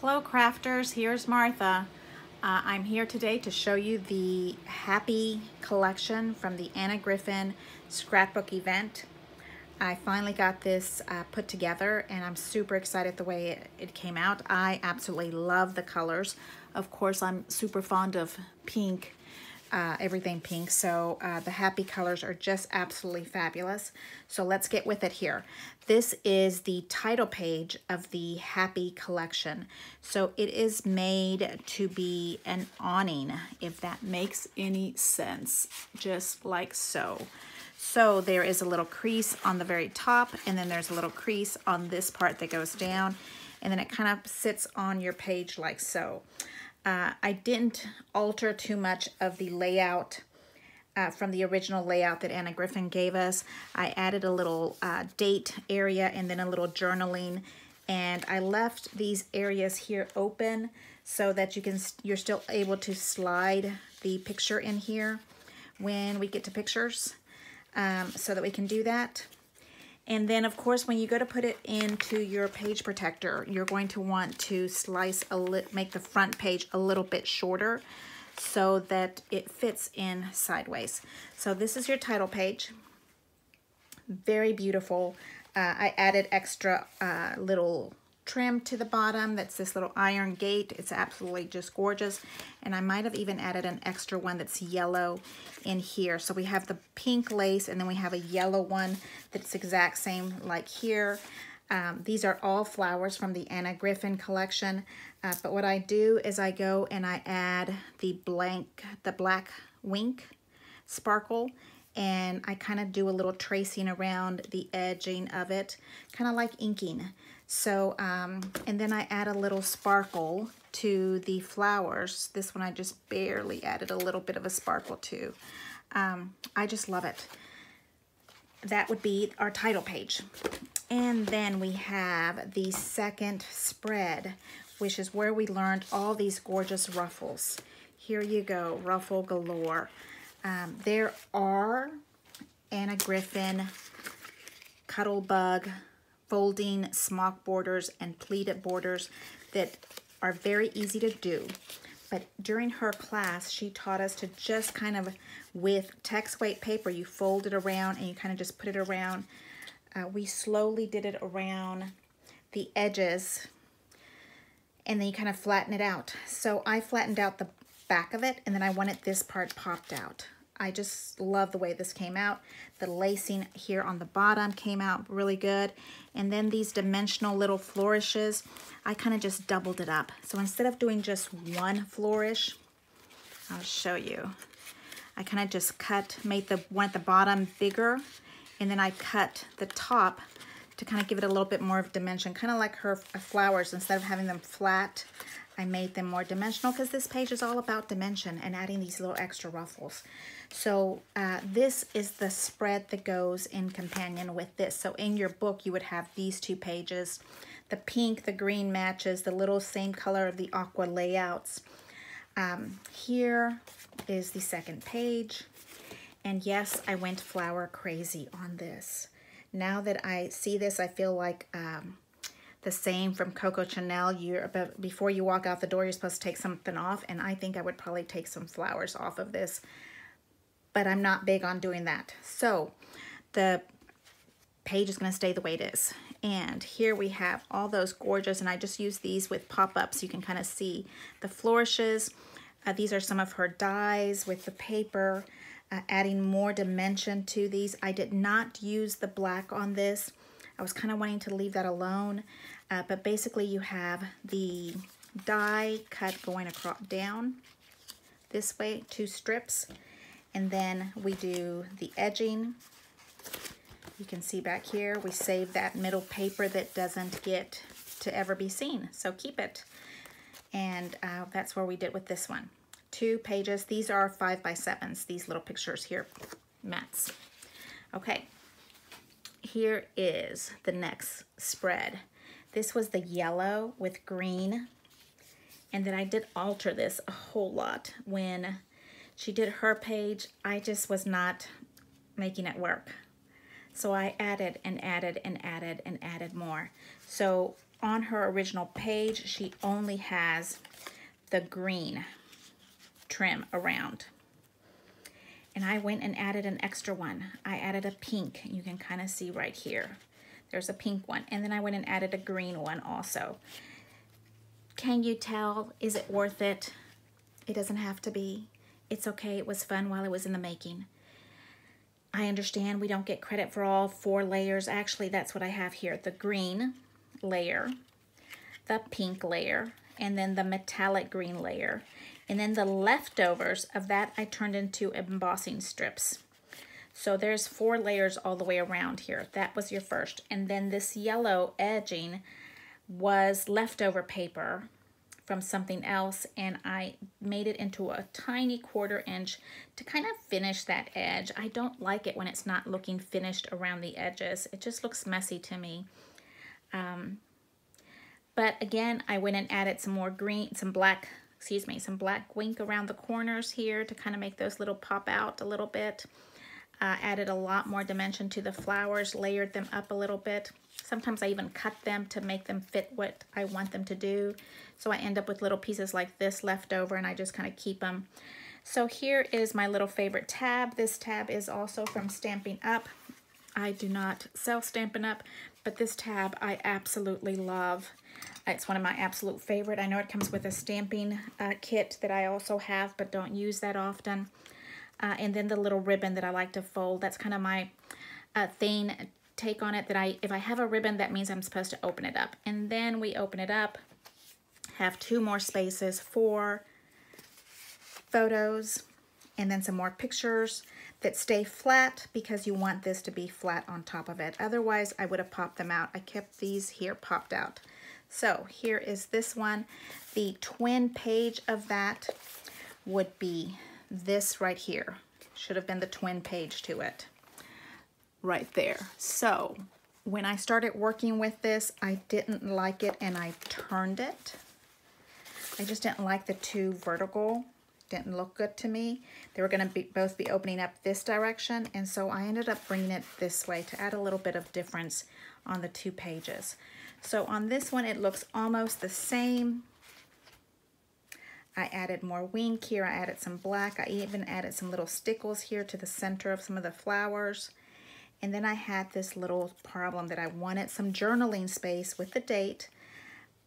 Hello crafters, here's Martha. I'm here today to show you the Happy collection from the Anna Griffin Scrapbook event. I finally got this put together and I'm super excited the way it came out. I absolutely love the colors. Of course, I'm super fond of pink, everything pink, so the Happy colors are just absolutely fabulous. So let's get with it here. This is the title page of the Happy collection. So it is made to be an awning, if that makes any sense, just like so. So there is a little crease on the very top, and then there's a little crease on this part that goes down, and then it kind of sits on your page like so. I didn't alter too much of the layout from the original layout that Anna Griffin gave us. I added a little date area and then a little journaling, and I left these areas here open so that you're still able to slide the picture in here when we get to pictures, so that we can do that. And then of course, when you go to put it into your page protector, you're going to want to make the front page a little bit shorter so that it fits in sideways. So this is your title page. Very beautiful. I added extra little trim to the bottom. That's this little iron gate. It's absolutely just gorgeous. And I might have even added an extra one that's yellow in here. So we have the pink lace, and then we have a yellow one that's exact same like here. These are all flowers from the Anna Griffin collection. But what I do is I go and I add the black wink sparkle, and I kind of do a little tracing around the edging of it, kind of like inking. So, and then I add a little sparkle to the flowers. This one I just barely added a little bit of a sparkle to. I just love it. That would be our title page. And then we have the second spread, which is where we learned all these gorgeous ruffles. Here you go, ruffle galore. There are Anna Griffin Cuttlebug folding smock borders and pleated borders that are very easy to do. But during her class, she taught us to just kind of, with text weight paper, you fold it around and you kind of just put it around. We slowly did it around the edges, and then you kind of flatten it out. So I flattened out the back of it, and then I wanted this part popped out. I just love the way this came out. The lacing here on the bottom came out really good. And then these dimensional little flourishes, I kind of just doubled it up. So instead of doing just one flourish, I'll show you. I kind of just made the one at the bottom bigger, and then I cut the top to kind of give it a little bit more of dimension, kind of like her flowers. Instead of having them flat, I made them more dimensional, because this page is all about dimension and adding these little extra ruffles. So this is the spread that goes in companion with this. So in your book, you would have these two pages. The pink, the green matches, the little same color of the aqua layouts. Here is the second page. And yes, I went flower crazy on this. Now that I see this, I feel like the same from Coco Chanel. Before you walk out the door, you're supposed to take something off, and I think I would probably take some flowers off of this, but I'm not big on doing that. So the page is going to stay the way it is. And here we have all those gorgeous, and I just use these with pop-ups. You can kind of see the flourishes. These are some of her dies with the paper, adding more dimension to these. I did not use the black on this. I was kind of wanting to leave that alone, but basically you have the die cut going across down this way, 2 strips, and then we do the edging. You can see back here, we save that middle paper that doesn't get to ever be seen, so keep it. And that's where we did with this one. 2 pages. These are 5x7s, these little pictures here, mats. Okay. Here is the next spread. This was the yellow with green, and then I did alter this a whole lot. When she did her page, I just was not making it work. So I added and added and added and added more. So on her original page, she only has the green trim around. And I went and added an extra one. I added a pink. You can kind of see right here. There's a pink one. And then I went and added a green one also. Can you tell? Is it worth it? It doesn't have to be. It's okay. It was fun while it was in the making. I understand we don't get credit for all 4 layers. Actually, that's what I have here. The green layer, the pink layer, and then the metallic green layer. And then the leftovers of that I turned into embossing strips. So there's 4 layers all the way around here. That was your first. And then this yellow edging was leftover paper from something else, and I made it into a tiny 1/4 inch to kind of finish that edge. I don't like it when it's not looking finished around the edges. It just looks messy to me. But again, I went and added some more green, some black wink around the corners here to kind of make those little pop out a little bit. Added a lot more dimension to the flowers, layered them up a little bit. Sometimes I even cut them to make them fit what I want them to do. So I end up with little pieces like this left over, and I just kind of keep them. So here is my little favorite tab. This tab is also from Stampin' Up. I do not sell Stampin' Up, but this tab I absolutely love. It's one of my absolute favorite. I know it comes with a stamping kit that I also have, but don't use that often. And then the little ribbon that I like to fold. That's kind of my take on it, that if I have a ribbon, that means I'm supposed to open it up. And then we open it up, have 2 more spaces for photos, and then some more pictures that stay flat because you want this to be flat on top of it. Otherwise, I would have popped them out. I kept these here popped out. So here is this one. The twin page of that would be this right here. Should have been the twin page to it. Right there. So when I started working with this, I didn't like it and I turned it. I just didn't like the 2 vertical. Didn't look good to me. They were going to both be opening up this direction, and so I ended up bringing it this way to add a little bit of difference on the 2 pages. So on this one, it looks almost the same. I added more wink here. I added some black. I even added some little stickles here to the center of some of the flowers. And then I had this little problem that I wanted some journaling space with the date,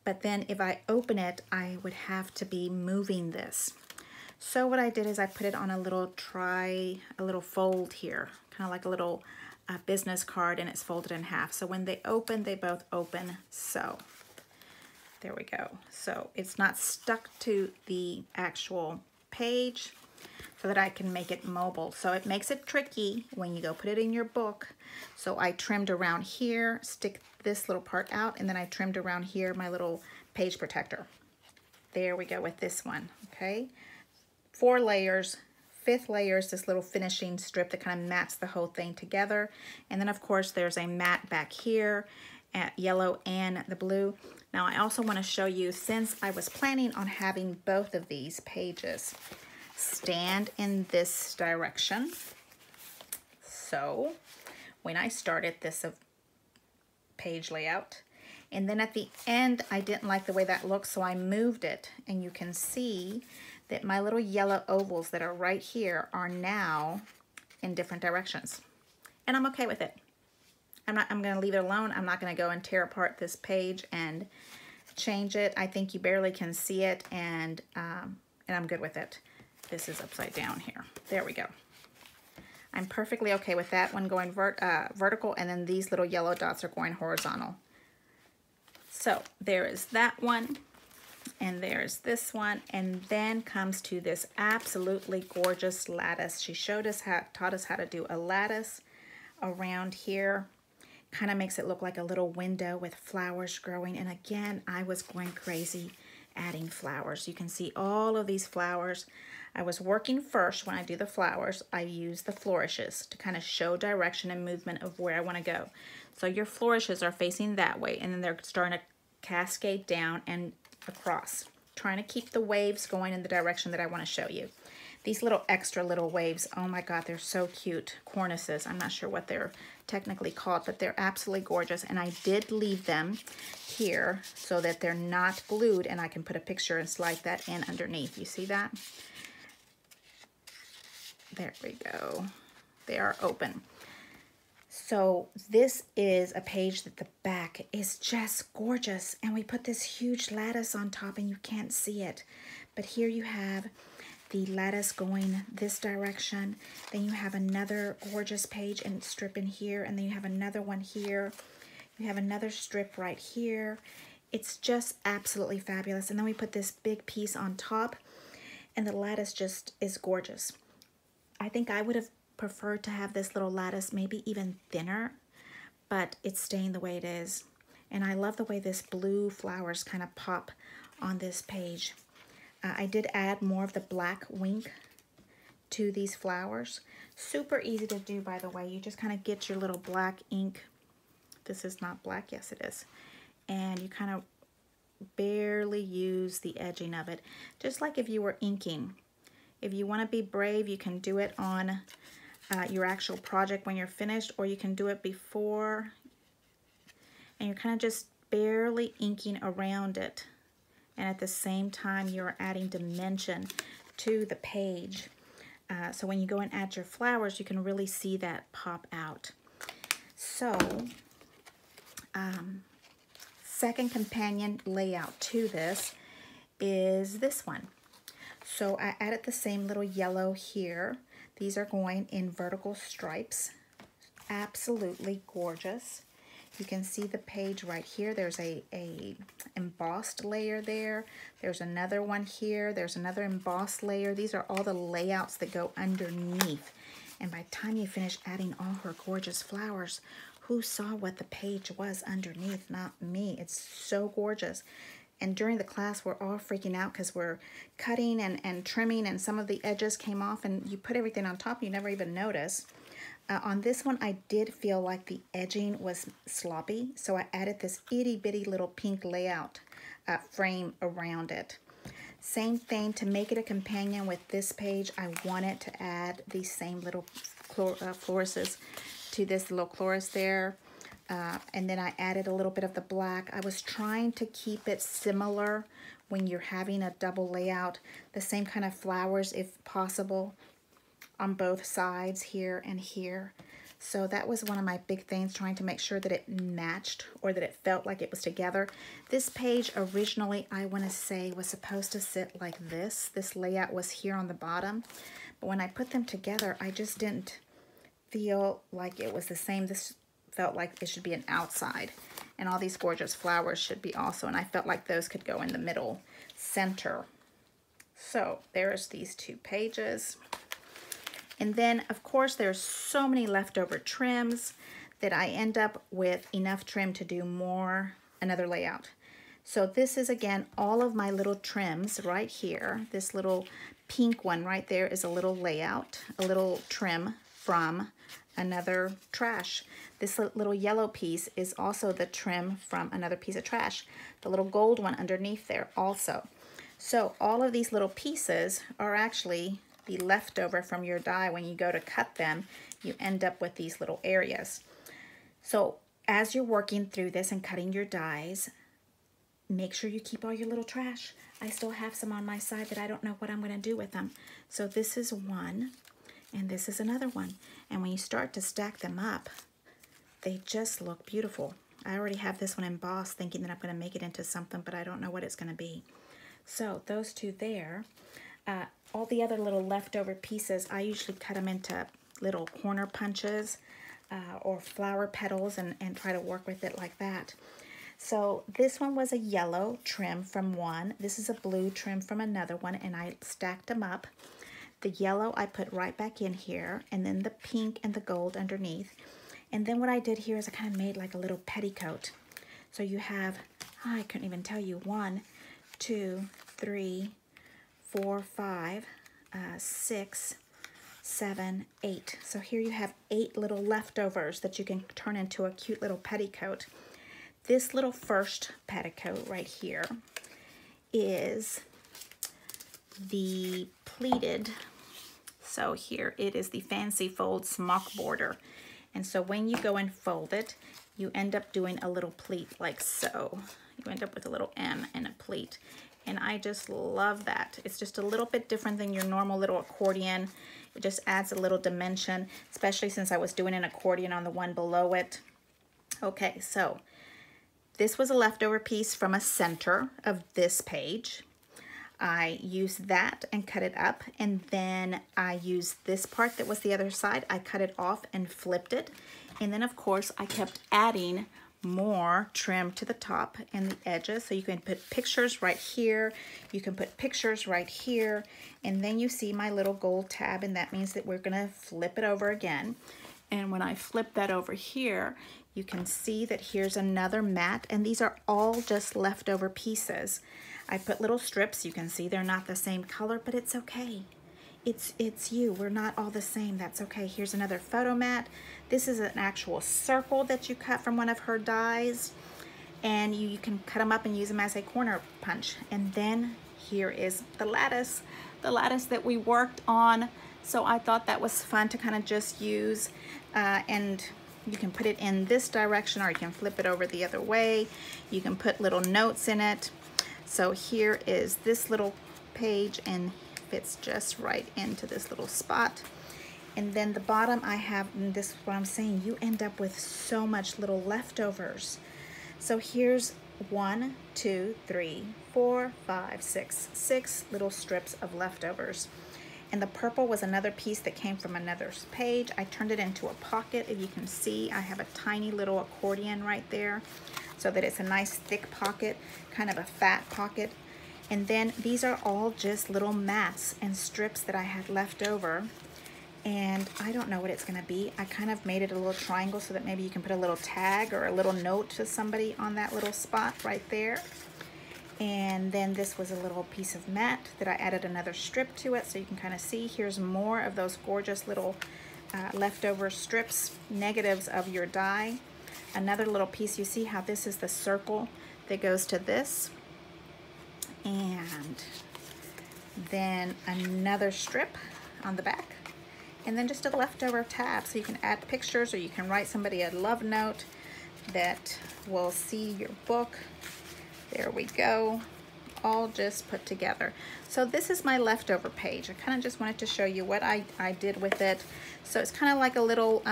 but then if I open it, I would have to be moving this. So what I did is I put it on a little fold here, kind of like a little business card, and it's folded in half. So when they open, they both open. So there we go. So it's not stuck to the actual page, so that I can make it mobile. So it makes it tricky when you go put it in your book. So I trimmed around here, stick this little part out, and then I trimmed around here my little page protector. There we go with this one, okay? 4 layers, 5th layer is this little finishing strip that kind of mats the whole thing together. And then of course there's a mat back here, at yellow and the blue. Now I also want to show you, since I was planning on having both of these pages stand in this direction. So when I started this page layout, and then at the end, I didn't like the way that looked, so I moved it, and you can see that my little yellow ovals that are right here are now in different directions. And I'm okay with it. I'm gonna leave it alone. I'm not gonna go and tear apart this page and change it. I think you barely can see it, and I'm good with it. This is upside down here. There we go. I'm perfectly okay with that one going vertical, and then these little yellow dots are going horizontal. So there is that one, and there's this one, and then comes to this absolutely gorgeous lattice. She taught us how to do a lattice around here. Kind of makes it look like a little window with flowers growing, and again, I was going crazy adding flowers. You can see all of these flowers. I was working first. When I do the flowers, I use the flourishes to kind of show direction and movement of where I want to go. So your flourishes are facing that way, and then they're starting to cascade down and across, trying to keep the waves going in the direction that I want to show you. These little extra little waves, oh my God, they're so cute. Cornices, I'm not sure what they're technically called, but they're absolutely gorgeous. And I did leave them here so that they're not glued, and I can put a picture and slide that in underneath. You see that? There we go. They are open. So this is a page that the back is just gorgeous, and we put this huge lattice on top and you can't see it. But here you have the lattice going this direction. Then you have another gorgeous page and strip in here, and then you have another one here. You have another strip right here. It's just absolutely fabulous. And then we put this big piece on top, and the lattice just is gorgeous. I think I would have preferred to have this little lattice maybe even thinner, but it's staying the way it is. And I love the way this blue flowers kind of pop on this page. I did add more of the black wink to these flowers. Super easy to do, by the way. You just kind of get your little black ink. This is not black, yes it is. And you kind of barely use the edging of it. Just like if you were inking. If you want to be brave, you can do it on your actual project when you're finished, or you can do it before, and you're kind of just barely inking around it. And at the same time, you're adding dimension to the page. So when you go and add your flowers, you can really see that pop out. So, second companion layout to this is this one. So I added the same little yellow here. These are going in vertical stripes. Absolutely gorgeous. You can see the page right here. There's a embossed layer there. There's another one here. There's another embossed layer. These are all the layouts that go underneath. And by the time you finish adding all her gorgeous flowers, who saw what the page was underneath? Not me. It's so gorgeous. And during the class, we're all freaking out because we're cutting and trimming, and some of the edges came off, and you put everything on top, you never even notice. On this one, I did feel like the edging was sloppy, so I added this itty bitty little pink layout frame around it. Same thing, to make it a companion with this page, I wanted to add these same little flourisses to this little chloris there. And then I added a little bit of the black. I was trying to keep it similar when you're having a double layout, the same kind of flowers if possible on both sides here and here. So that was one of my big things, trying to make sure that it matched, or that it felt like it was together. This page originally, I want to say, was supposed to sit like this. This layout was here on the bottom. But when I put them together, I just didn't feel like it was the same. This felt like it should be an outside, and all these gorgeous flowers should be also, and I felt like those could go in the middle center. So there's these two pages. And then of course there's so many leftover trims that I end up with enough trim to do another layout. So this is again all of my little trims right here. This little pink one right there is a little layout, a little trim from another trash. This little yellow piece is also the trim from another piece of trash. The little gold one underneath there also. So all of these little pieces are actually the leftover from your die. When you go to cut them, you end up with these little areas. So as you're working through this and cutting your dies, make sure you keep all your little trash. I still have some on my side that I don't know what I'm going to do with them. So this is one, and this is another one. And when you start to stack them up, they just look beautiful. I already have this one embossed, thinking that I'm going to make it into something, but I don't know what it's going to be. So those two there. All the other little leftover pieces, I usually cut them into little corner punches or flower petals and try to work with it like that. So this one was a yellow trim from one. This is a blue trim from another one, and I stacked them up. The yellow I put right back in here, and then the pink and the gold underneath. And then what I did here is I kind of made like a little petticoat. So you have, I couldn't even tell you, 1, 2, 3, 4, 5, 6, 7, 8. So here you have 8 little leftovers that you can turn into a cute little petticoat. This little first petticoat right here is the pleated So here it is, the Fancy Fold Smock Border. And so when you go and fold it, you end up doing a little pleat like so. You end up with a little M and a pleat. And I just love that. It's just a little bit different than your normal little accordion. It just adds a little dimension, especially since I was doing an accordion on the one below it. Okay, so this was a leftover piece from a center of this page. I used that and cut it up, and then I used this part that was the other side. I cut it off and flipped it. And then of course I kept adding more trim to the top and the edges. So you can put pictures right here. You can put pictures right here. And then you see my little gold tab, and that means that we're gonna flip it over again. And when I flip that over here, you can see that here's another mat, and these are all just leftover pieces. I put little strips. You can see they're not the same color, but it's okay. It's you. We're not all the same. That's okay. Here's another photo mat. This is an actual circle that you cut from one of her dies, and you can cut them up and use them as a corner punch. And then here is the lattice that we worked on. So I thought that was fun to kind of just use, and you can put it in this direction, or you can flip it over the other way. You can put little notes in it. So here is this little page, and fits just right into this little spot. And then the bottom I have, and this is what I'm saying, you end up with so much little leftovers. So here's 1, 2, 3, 4, 5, 6 little strips of leftovers. And the purple was another piece that came from another page. I turned it into a pocket. If you can see, I have a tiny little accordion right there so that it's a nice thick pocket, kind of a fat pocket. And then these are all just little mats and strips that I had left over. And I don't know what it's gonna be. I kind of made it a little triangle so that maybe you can put a little tag or a little note to somebody on that little spot right there. And then this was a little piece of mat that I added another strip to it, so you can kind of see. Here's more of those gorgeous little leftover strips, negatives of your die. Another little piece, you see how this is the circle that goes to this. And then another strip on the back. And then just a leftover tab, so you can add pictures, or you can write somebody a love note that will see your book. There we go, all just put together. So this is my leftover page. I kind of just wanted to show you what I did with it. So it's kind of like a little,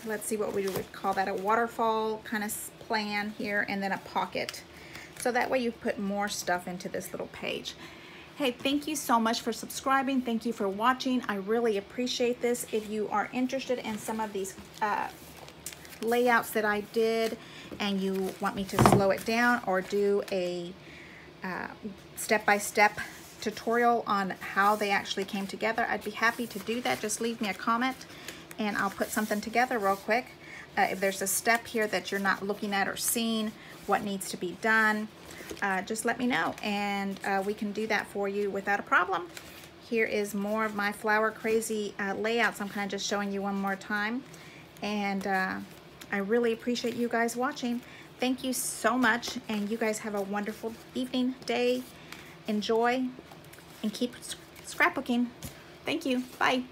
let's see what we would call that, a waterfall kind of plan here, and then a pocket. So that way you put more stuff into this little page. Hey, thank you so much for subscribing. Thank you for watching. I really appreciate this. If you are interested in some of these layouts that I did, and you want me to slow it down or do a step-by-step tutorial on how they actually came together, I'd be happy to do that. Just leave me a comment and I'll put something together real quick. If there's a step here that you're not looking at or seeing what needs to be done, just let me know, and we can do that for you without a problem. Here is more of my flower crazy layouts. I'm kind of just showing you one more time, and I really appreciate you guys watching. Thank you so much, and you guys have a wonderful evening, day. Enjoy, and keep scrapbooking. Thank you. Bye.